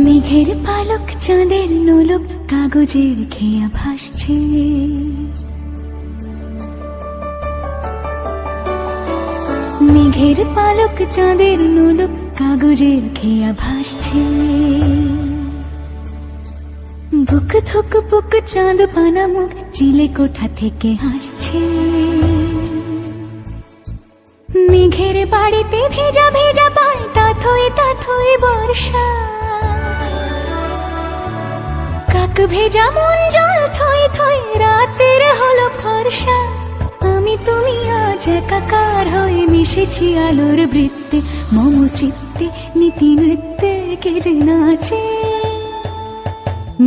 মেঘের পালক চাঁদের নোলক কাগজের খেয়া ভাসছে। মেঘের পালক চাঁদের নোলক কাগজের খেয়া ভাসছে। বুক থুক বুক চাঁদ পানা মুখ চিলে কোঠা থেকে হাসছে। মেঘের বাড়িতে ভেজা ভেজা পায় তাথই বর্ষা। কাক ভেজা মন জল থই থই রাতের হলো ফর্সা। আমি তুমি আজ একাকার হয়ে মিশেছি আলোর বৃত্তে। মম চিত্তে নীতি নৃত্যে কে যে নাচে।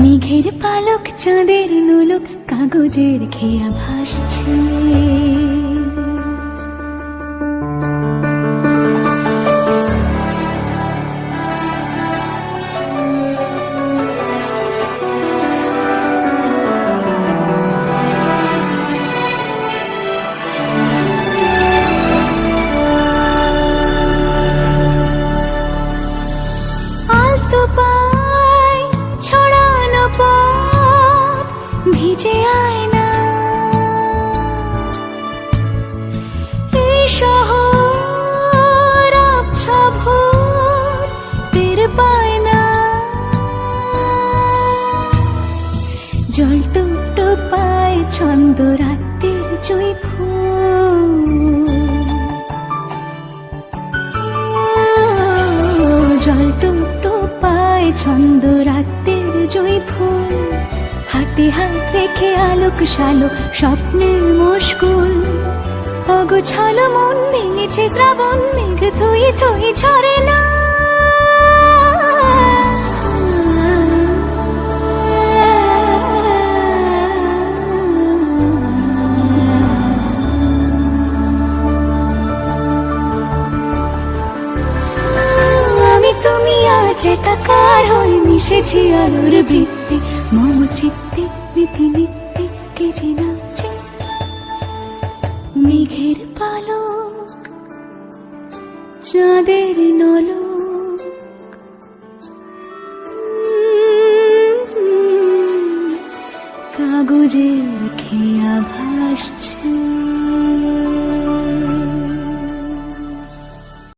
মেঘের পালক চাঁদের নোলক কাগজের খেয়া ভাসছে। ভিজে আয়না এই শহর আবছা ভোর টের পায় না। জল টুকটো পায় ছন্দ রাতের জুঁই ফুল। জল টুকটো পায় ছন্দ রাতের জুঁই ফুল। হাতে হাত রেখে আলোক শালো স্বপ্নের মুশকুল। অগোছালো মন ভেঙেছে শ্রাবণ মেঘ থই থই ঝরে না। আমি তুমি আজ একাকার হয়ে মিশেছি আলোর বৃত্তে। মম চিত্তে নীতি নিত্যে কে যে নাচে। মেঘের পালক চাঁদের নলক কাগজের